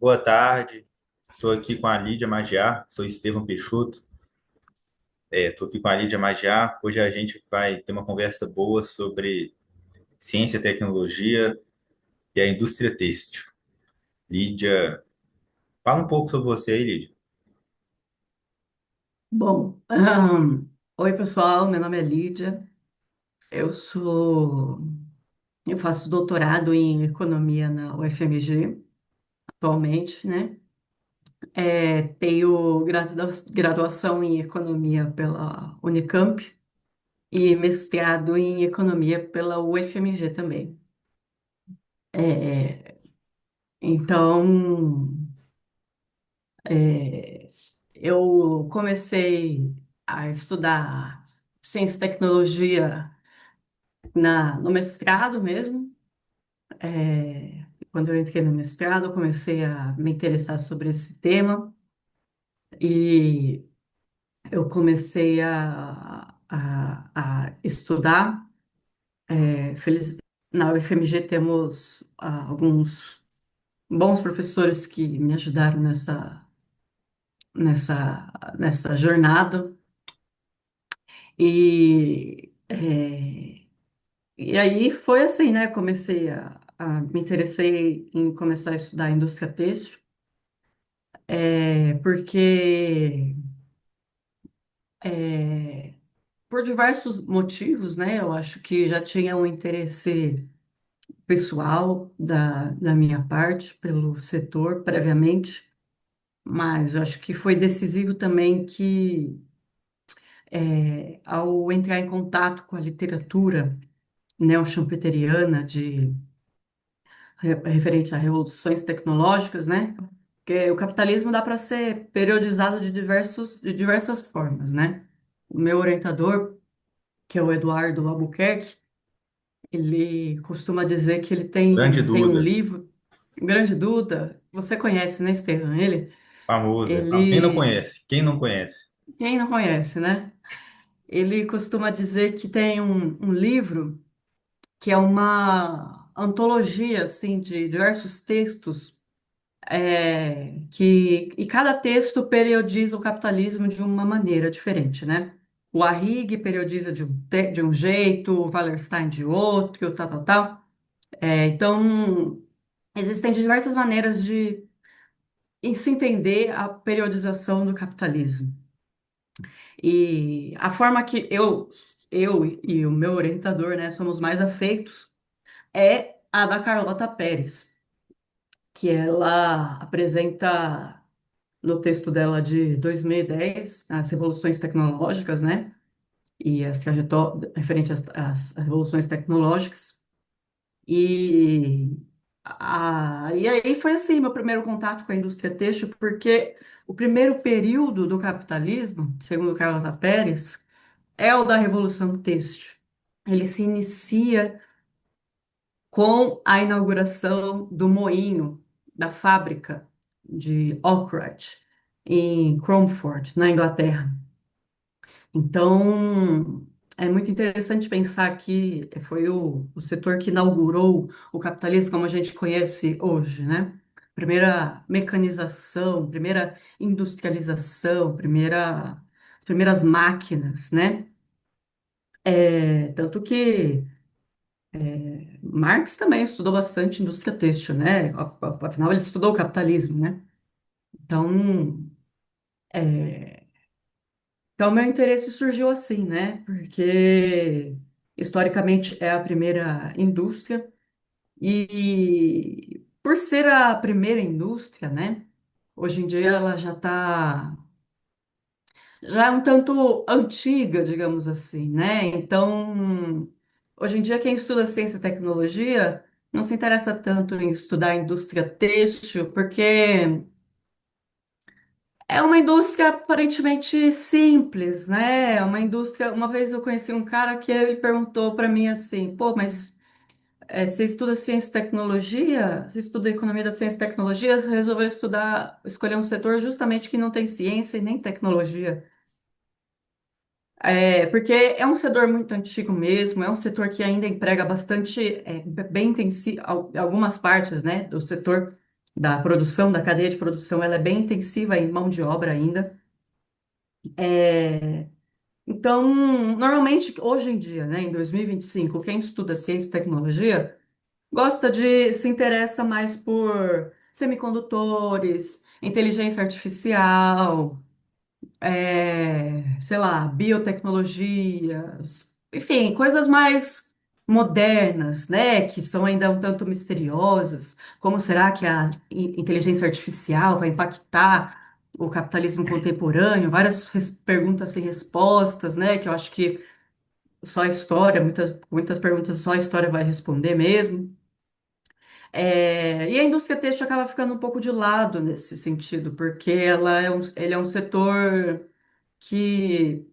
Boa tarde, estou aqui com a Lídia Magiar, sou Estevão Peixoto, estou aqui com a Lídia Magiar. Hoje a gente vai ter uma conversa boa sobre ciência, tecnologia e a indústria têxtil. Lídia, fala um pouco sobre você aí, Lídia. Bom, oi pessoal, meu nome é Lídia, eu sou, eu faço doutorado em economia na UFMG atualmente, né? Tenho graduação em economia pela Unicamp e mestrado em economia pela UFMG também. É, então, é, eu comecei a estudar ciência e tecnologia no mestrado mesmo. Quando eu entrei no mestrado, eu comecei a me interessar sobre esse tema e eu comecei a estudar. Feliz, na UFMG temos alguns bons professores que me ajudaram nessa jornada. E, e aí foi assim, né? Me interessei em começar a estudar indústria têxtil. Porque por diversos motivos, né? Eu acho que já tinha um interesse pessoal da minha parte pelo setor previamente, mas eu acho que foi decisivo também que, ao entrar em contato com a literatura neo-schumpeteriana referente a revoluções tecnológicas, né? Porque o capitalismo dá para ser periodizado de diversas formas, né? O meu orientador, que é o Eduardo Albuquerque, ele costuma dizer que ele Grande tem um Duda, livro, Grande Duda, você conhece, né, Estevam? famoso. Quem não Ele, conhece? Quem não conhece? quem não conhece, né? Ele costuma dizer que tem um livro que é uma antologia, assim, de diversos textos, e cada texto periodiza o capitalismo de uma maneira diferente, né? O Arrighi periodiza de um jeito, o Wallerstein de outro, tal, tal, tal. Então, existem diversas maneiras de se entender a periodização do capitalismo. E a forma que eu e o meu orientador, né, somos mais afeitos é a da Carlota Pérez, que ela apresenta no texto dela de 2010 as revoluções tecnológicas, né, e as trajetórias referente às revoluções tecnológicas. E, e aí foi assim, meu primeiro contato com a indústria têxtil, porque o primeiro período do capitalismo, segundo Carlos Pérez, é o da Revolução Têxtil. Ele se inicia com a inauguração do moinho da fábrica de Oakridge, em Cromford, na Inglaterra. Então, é muito interessante pensar que foi o setor que inaugurou o capitalismo como a gente conhece hoje, né? Primeira mecanização, primeira industrialização, as primeiras máquinas, né? Tanto que Marx também estudou bastante indústria têxtil, né? Afinal, ele estudou o capitalismo, né? Então, meu interesse surgiu assim, né? Porque historicamente é a primeira indústria e por ser a primeira indústria, né? Hoje em dia ela já é um tanto antiga, digamos assim, né? Então, hoje em dia quem estuda ciência e tecnologia não se interessa tanto em estudar a indústria têxtil, porque é uma indústria aparentemente simples, né? É uma indústria. Uma vez eu conheci um cara que ele perguntou para mim assim: pô, mas você estuda ciência e tecnologia? Você estuda economia da ciência e tecnologia? Você resolveu escolher um setor justamente que não tem ciência e nem tecnologia. Porque é um setor muito antigo mesmo, é um setor que ainda emprega bastante, bem intensivo, algumas partes, né, do setor da produção, da cadeia de produção, ela é bem intensiva em mão de obra ainda. É, então, normalmente, hoje em dia, né, em 2025, quem estuda ciência e tecnologia se interessa mais por semicondutores, inteligência artificial, sei lá, biotecnologias, enfim, coisas mais modernas, né, que são ainda um tanto misteriosas. Como será que a inteligência artificial vai impactar o capitalismo contemporâneo? Várias perguntas sem respostas, né, que eu acho que só a história, muitas perguntas só a história vai responder mesmo. E a indústria têxtil acaba ficando um pouco de lado nesse sentido, porque ele é um setor que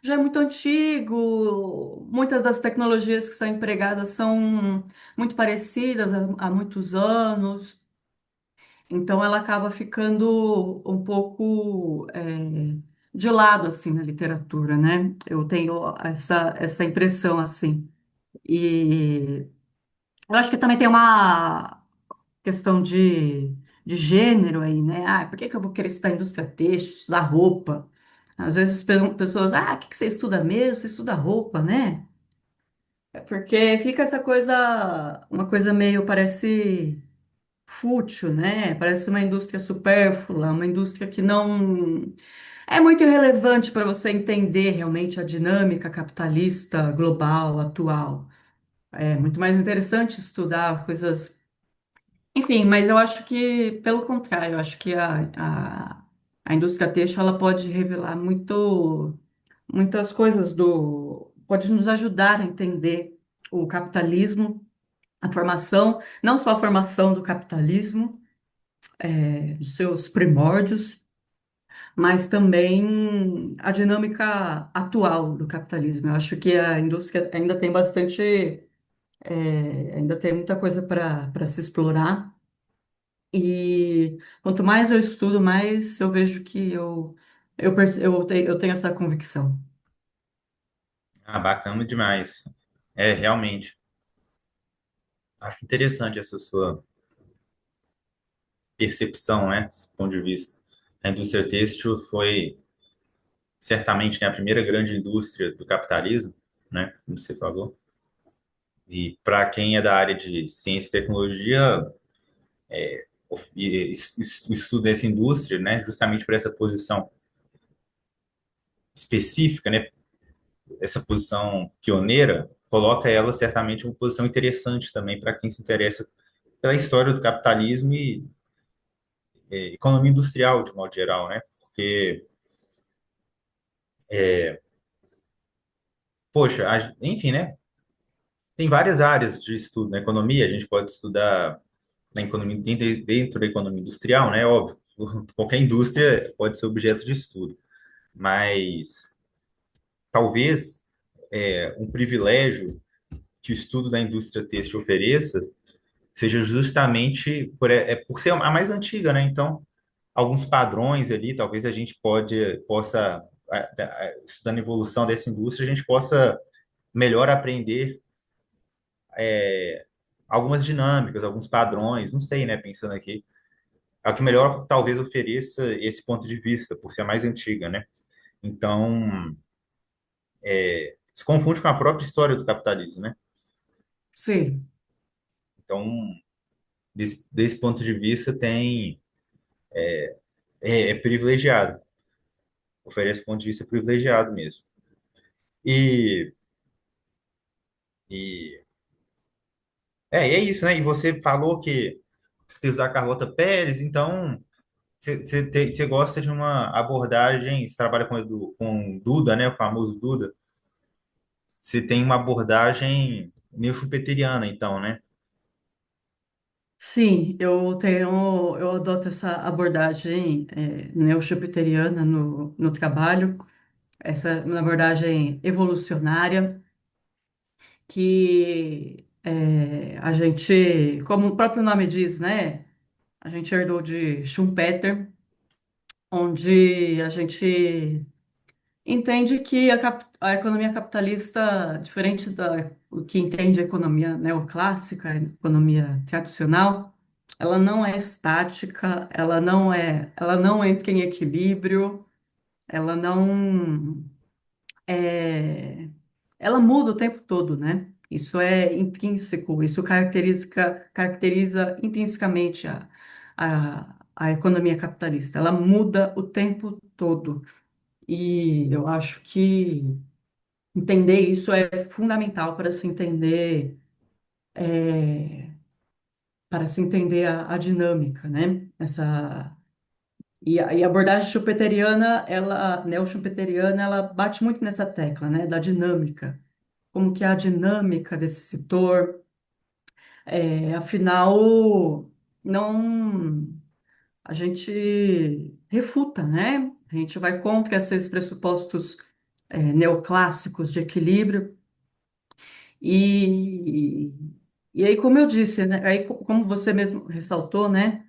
já é muito antigo, muitas das tecnologias que são empregadas são muito parecidas há muitos anos, então ela acaba ficando um pouco de lado assim na literatura, né? Eu tenho essa impressão assim. E eu acho que também tem uma questão de gênero aí, né? Ah, por que que eu vou querer estudar indústria têxtil, estudar roupa? Às vezes pessoas, ah, o que que você estuda mesmo? Você estuda roupa, né? É porque fica essa coisa, uma coisa meio, parece fútil, né? Parece uma indústria supérflua, uma indústria que não é muito irrelevante para você entender realmente a dinâmica capitalista global atual. É muito mais interessante estudar coisas. Enfim, mas eu acho que, pelo contrário, eu acho que a indústria têxtil ela pode revelar muitas coisas pode nos ajudar a entender o capitalismo, a formação, não só a formação do capitalismo, dos seus primórdios, mas também a dinâmica atual do capitalismo. Eu acho que a indústria ainda tem ainda tem muita coisa para se explorar. E quanto mais eu estudo, mais eu vejo que eu tenho essa convicção. Ah, bacana demais. É, realmente. Acho interessante essa sua percepção, né? Esse ponto de vista. A indústria têxtil foi certamente, né, a primeira grande indústria do capitalismo, né? Como você falou. E para quem é da área de ciência e tecnologia, estuda essa indústria, né? Justamente por essa posição específica, né? Essa posição pioneira, coloca ela certamente em uma posição interessante também para quem se interessa pela história do capitalismo e economia industrial de modo geral, né? Porque, poxa, enfim, né? Tem várias áreas de estudo na economia. A gente pode estudar na economia dentro da economia industrial, né? Óbvio, qualquer indústria pode ser objeto de estudo, mas talvez um privilégio que o estudo da indústria têxtil ofereça seja justamente por ser a mais antiga, né? Então, alguns padrões ali, talvez a gente possa, estudando a evolução dessa indústria, a gente possa melhor aprender algumas dinâmicas, alguns padrões, não sei, né? Pensando aqui, é o que melhor talvez ofereça esse ponto de vista, por ser a mais antiga, né? Então, se confunde com a própria história do capitalismo, né? Sim, Então, desse ponto de vista, é privilegiado, oferece ponto de vista privilegiado mesmo. E, e é isso, né? E você falou que você usar Carlota Pérez, então você gosta de uma abordagem, você trabalha com Duda, né? O famoso Duda. Você tem uma abordagem neo-schumpeteriana, então, né? sim, eu adoto essa abordagem neo-schumpeteriana no trabalho, essa uma abordagem evolucionária que a gente, como o próprio nome diz, né? A gente herdou de Schumpeter, onde a gente entende que a economia capitalista, diferente o que entende a economia neoclássica, a economia tradicional, ela não é estática, ela não entra em equilíbrio, ela não é, ela muda o tempo todo, né? Isso é intrínseco, isso caracteriza intrinsecamente a economia capitalista. Ela muda o tempo todo. E eu acho que entender isso é fundamental para se entender a dinâmica, né? E a abordagem schumpeteriana, ela, neo-schumpeteriana, ela bate muito nessa tecla, né? Da dinâmica. Como que é a dinâmica desse setor? Afinal, não, a gente refuta, né? A gente vai contra esses pressupostos, neoclássicos de equilíbrio. E, e aí, como eu disse, né, aí, como você mesmo ressaltou, né,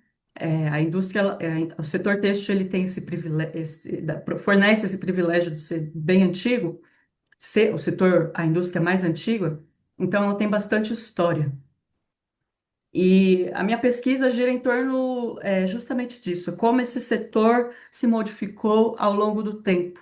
a indústria, o setor têxtil, ele tem esse privilégio, fornece esse privilégio de ser bem antigo, ser o setor, a indústria mais antiga, então ela tem bastante história. E a minha pesquisa gira em torno, justamente disso, como esse setor se modificou ao longo do tempo.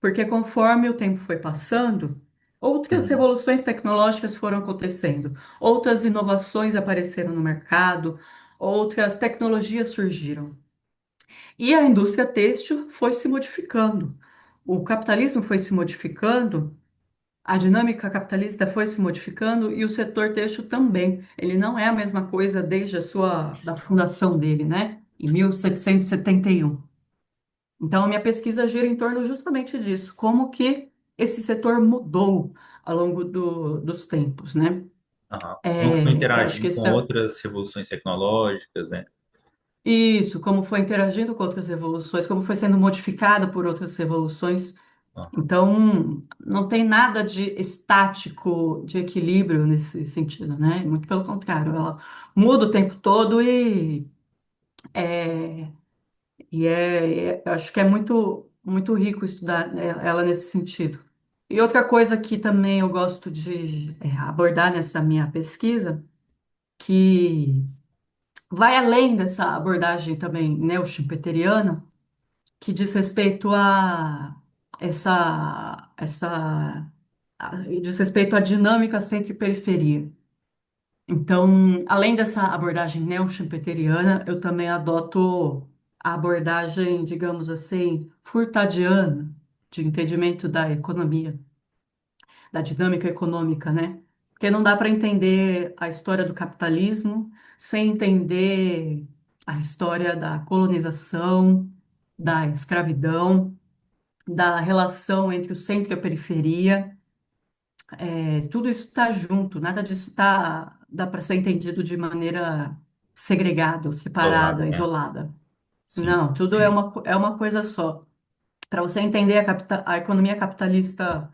Porque conforme o tempo foi passando, outras Uhum. revoluções tecnológicas foram acontecendo, outras inovações apareceram no mercado, outras tecnologias surgiram. E a indústria têxtil foi se modificando. O capitalismo foi se modificando, a dinâmica capitalista foi se modificando e o setor têxtil também. Ele não é a mesma coisa desde da fundação dele, né? Em 1771. Então, a minha pesquisa gira em torno justamente disso, como que esse setor mudou ao longo dos tempos, né? Aham. Como foi Eu acho que interagindo com esse outras revoluções tecnológicas, né? isso, como foi interagindo com outras revoluções, como foi sendo modificada por outras revoluções. Aham. Então, não tem nada de estático, de equilíbrio nesse sentido, né? Muito pelo contrário, ela muda o tempo todo é, eu acho que é muito rico estudar, né, ela nesse sentido. E outra coisa que também eu gosto de abordar nessa minha pesquisa, que vai além dessa abordagem também neo-schumpeteriana, que diz respeito a diz respeito à dinâmica centro e periferia. Então, além dessa abordagem neo-schumpeteriana, eu também adoto a abordagem, digamos assim, furtadiana, de entendimento da economia, da dinâmica econômica, né? Porque não dá para entender a história do capitalismo sem entender a história da colonização, da escravidão, da relação entre o centro e a periferia. Tudo isso está junto, nada disso dá para ser entendido de maneira segregada, ou separada, Isolado, é. isolada. Sim. Não, tudo é uma coisa só. Para você entender a economia capitalista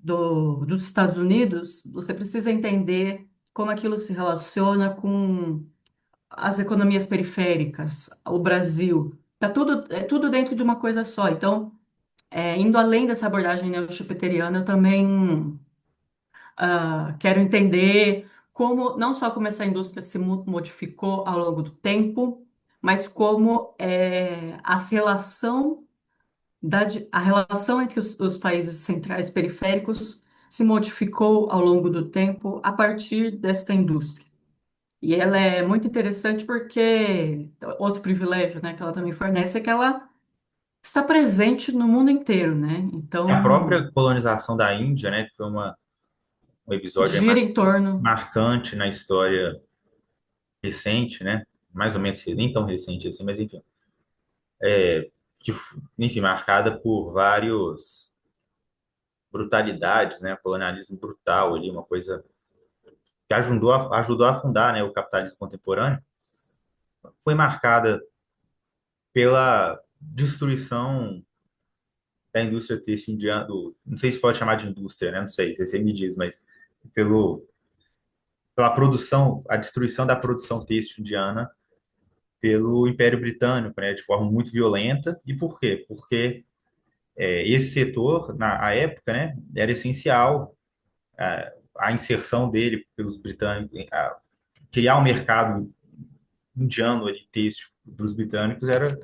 dos Estados Unidos, você precisa entender como aquilo se relaciona com as economias periféricas, o Brasil. É tudo dentro de uma coisa só. Então, indo além dessa abordagem neo-schumpeteriana, eu também quero entender como, não só como essa indústria se modificou ao longo do tempo, mas como a relação entre os países centrais e periféricos se modificou ao longo do tempo a partir desta indústria. E ela é muito interessante porque outro privilégio, né, que ela também fornece é que ela está presente no mundo inteiro, né? A Então, própria colonização da Índia, né, que foi um episódio gira em torno. marcante na história recente, né? Mais ou menos, nem tão recente assim, mas enfim, enfim, marcada por vários brutalidades, né? Colonialismo brutal ali, uma coisa que ajudou a fundar, né, o capitalismo contemporâneo, foi marcada pela destruição da indústria têxtil indiana, não sei se pode chamar de indústria, né? Não sei se você me diz, mas pelo, pela produção, a destruição da produção têxtil indiana pelo Império Britânico, né, de forma muito violenta. E por quê? Porque esse setor, na época, né, era essencial a inserção dele pelos britânicos, criar um mercado indiano ali, têxtil dos britânicos era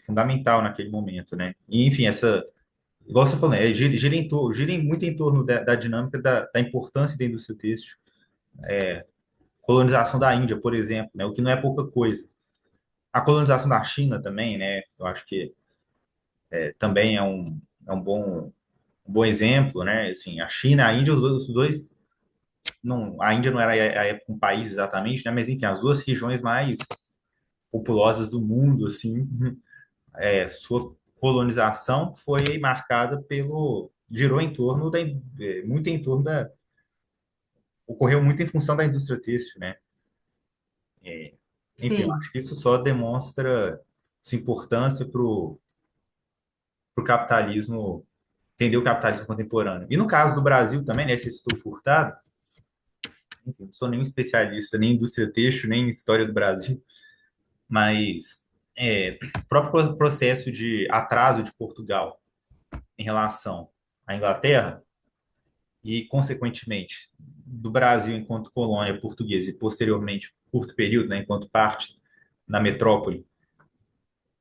fundamental naquele momento, né? E, enfim, igual você falou, né, gira muito em torno da dinâmica da importância da indústria têxtil, colonização da Índia, por exemplo, né, o que não é pouca coisa. A colonização da China também, né, eu acho que também é um bom exemplo, né, assim, a China e a Índia, os dois não, a Índia não era a época um país exatamente, né, mas enfim, as duas regiões mais populosas do mundo, assim, sua colonização foi marcada girou em torno muito em torno ocorreu muito em função da indústria têxtil, né? É, enfim, eu acho Sim, que isso só demonstra sua importância para o capitalismo, entender o capitalismo contemporâneo. E no caso do Brasil também, né? Se estou furtado, enfim, não sou nenhum especialista nem em indústria têxtil, nem em história do Brasil, mas o próprio processo de atraso de Portugal em relação à Inglaterra e, consequentemente, do Brasil enquanto colônia portuguesa e, posteriormente, curto período, né, enquanto parte na metrópole,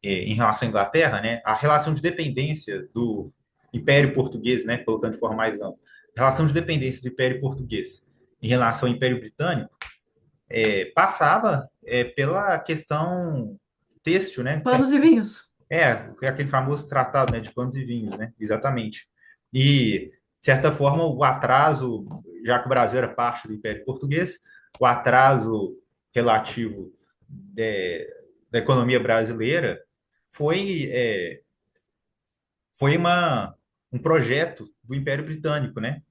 em relação à Inglaterra, né, a relação de dependência do Império Português, né, colocando de forma mais ampla, a relação de dependência do Império Português em relação ao Império Britânico passava pela questão têxtil, né, panos e vinhos. aquele famoso tratado, né, de panos e vinhos, né, exatamente. E, de certa forma, o atraso, já que o Brasil era parte do Império Português, o atraso relativo da economia brasileira foi, é, foi um projeto do Império Britânico, né?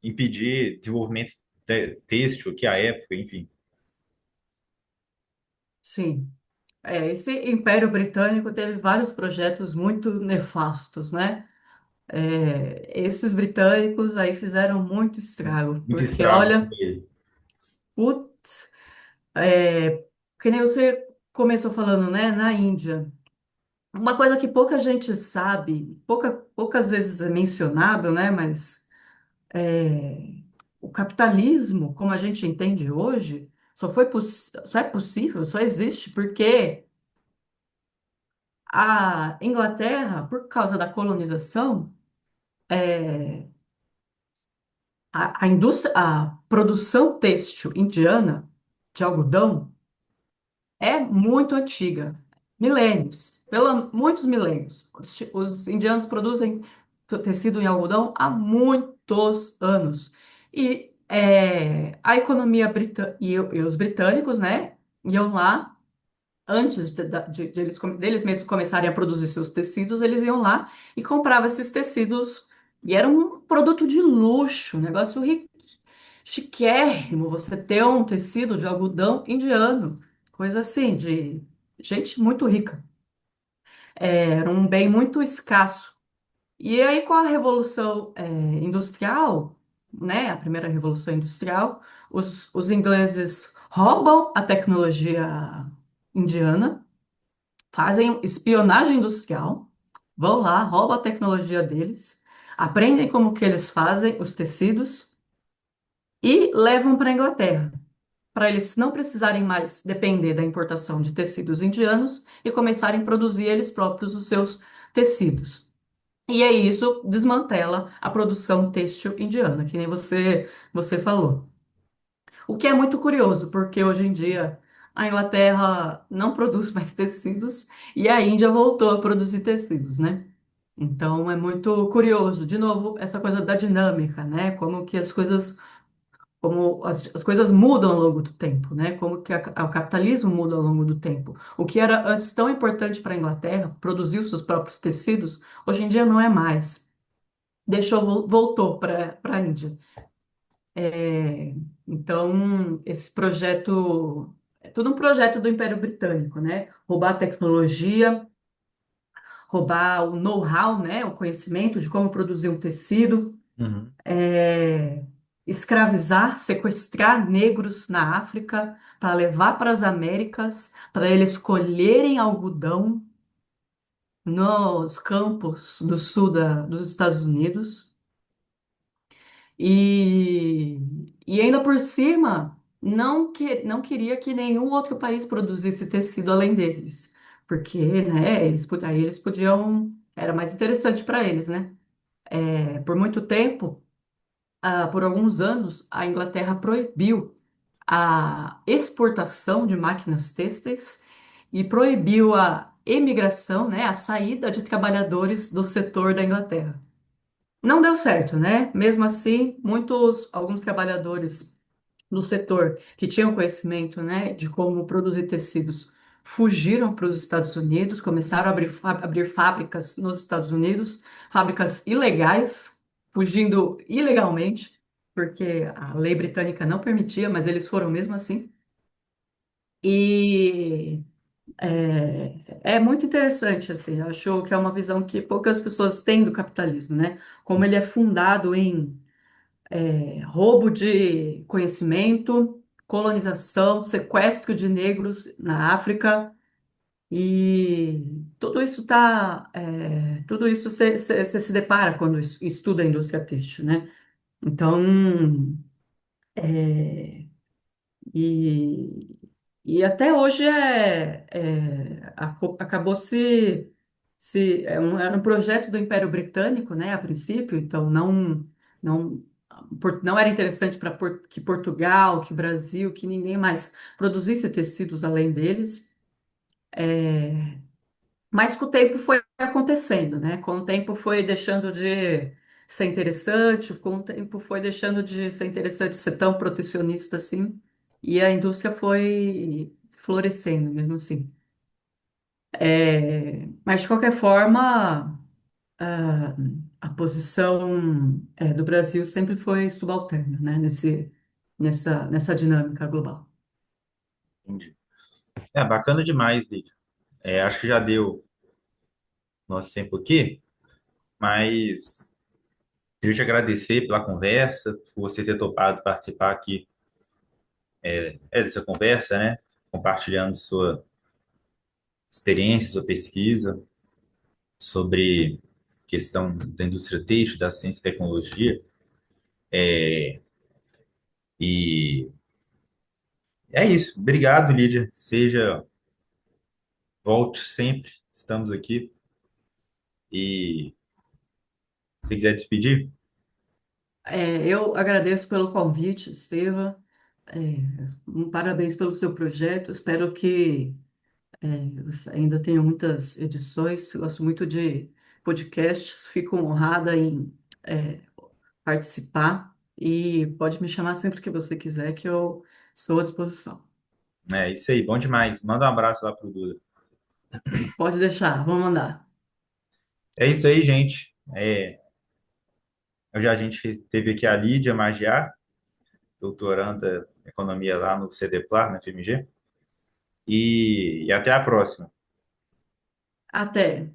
Impedir desenvolvimento têxtil, que à época, enfim. Sim. Esse Império Britânico teve vários projetos muito nefastos, né? Esses britânicos aí fizeram muito estrago, Muito porque estrago com olha, ele. putz, que nem você começou falando, né? Na Índia. Uma coisa que pouca gente sabe, poucas vezes é mencionado, né? Mas o capitalismo, como a gente entende hoje, só é possível, só existe porque a Inglaterra, por causa da colonização, é, a indústria, a produção têxtil indiana de algodão é muito antiga, milênios, muitos milênios. Os indianos produzem tecido em algodão há muitos anos. E a economia britânica e os britânicos, né, iam lá antes deles mesmos começarem a produzir seus tecidos, eles iam lá e compravam esses tecidos. E era um produto de luxo, um negócio chiquérrimo você ter um tecido de algodão indiano. Coisa assim, de gente muito rica. Era um bem muito escasso. E aí, com a Revolução Industrial, né, a primeira Revolução Industrial, os ingleses roubam a tecnologia indiana, fazem espionagem industrial, vão lá, roubam a tecnologia deles, aprendem como que eles fazem os tecidos e levam para a Inglaterra, para eles não precisarem mais depender da importação de tecidos indianos e começarem a produzir eles próprios os seus tecidos. E aí isso desmantela a produção têxtil indiana, que nem você falou. O que é muito curioso, porque hoje em dia a Inglaterra não produz mais tecidos e a Índia voltou a produzir tecidos, né? Então é muito curioso, de novo, essa coisa da dinâmica, né? Como que as coisas mudam ao longo do tempo, né? Como que o capitalismo muda ao longo do tempo. O que era antes tão importante para a Inglaterra, produzir os seus próprios tecidos, hoje em dia não é mais. Voltou para a Índia. É, então, esse projeto é todo um projeto do Império Britânico, né? Roubar a tecnologia, roubar o know-how, né? O conhecimento de como produzir um tecido, Uhum. é, escravizar, sequestrar negros na África para levar para as Américas, para eles colherem algodão nos campos do sul dos Estados Unidos. E ainda por cima. não queria que nenhum outro país produzisse tecido além deles, porque, né, aí eles podiam, era mais interessante para eles, né? Por muito tempo, por alguns anos, a Inglaterra proibiu a exportação de máquinas têxteis e proibiu a emigração, né, a saída de trabalhadores do setor da Inglaterra. Não deu certo, né? Mesmo assim, alguns trabalhadores no setor que tinham conhecimento, né, de como produzir tecidos fugiram para os Estados Unidos, começaram a abrir fábricas nos Estados Unidos, fábricas ilegais, fugindo ilegalmente, porque a lei britânica não permitia, mas eles foram mesmo assim. E é muito interessante, assim, eu acho que é uma visão que poucas pessoas têm do capitalismo, né? Como ele é fundado em roubo de conhecimento, colonização, sequestro de negros na África e tudo isso você se depara quando estuda a indústria têxtil, né? Então, é, e, e até hoje acabou era um projeto do Império Britânico, né, a princípio, então não, não era interessante para que Portugal, que Brasil, que ninguém mais produzisse tecidos além deles. Mas com o tempo foi acontecendo, né? Com o tempo foi deixando de ser interessante, com o tempo foi deixando de ser interessante ser tão protecionista assim, e a indústria foi florescendo mesmo assim. Mas de qualquer forma, a, a posição do Brasil sempre foi subalterna, né? Nessa dinâmica global. Entendi. É bacana demais, Lídia. Acho que já deu nosso tempo aqui, mas queria te agradecer pela conversa, por você ter topado participar aqui dessa conversa, né? Compartilhando sua experiência, sua pesquisa sobre questão da indústria têxtil, da ciência e tecnologia. E é isso. Obrigado, Lídia. Volte sempre. Estamos aqui. E se quiser despedir, Eu agradeço pelo convite, Estevam. Parabéns pelo seu projeto. Espero que você ainda tenha muitas edições. Gosto muito de podcasts. Fico honrada em é, participar e pode me chamar sempre que você quiser, que eu estou à disposição. é isso aí. Bom demais. Manda um abraço lá pro Duda. Pode deixar, vamos mandar. É isso aí, gente. A gente teve aqui a Lídia Magiar, doutoranda em economia lá no CDPLAR, na FMG. E até a próxima. Até.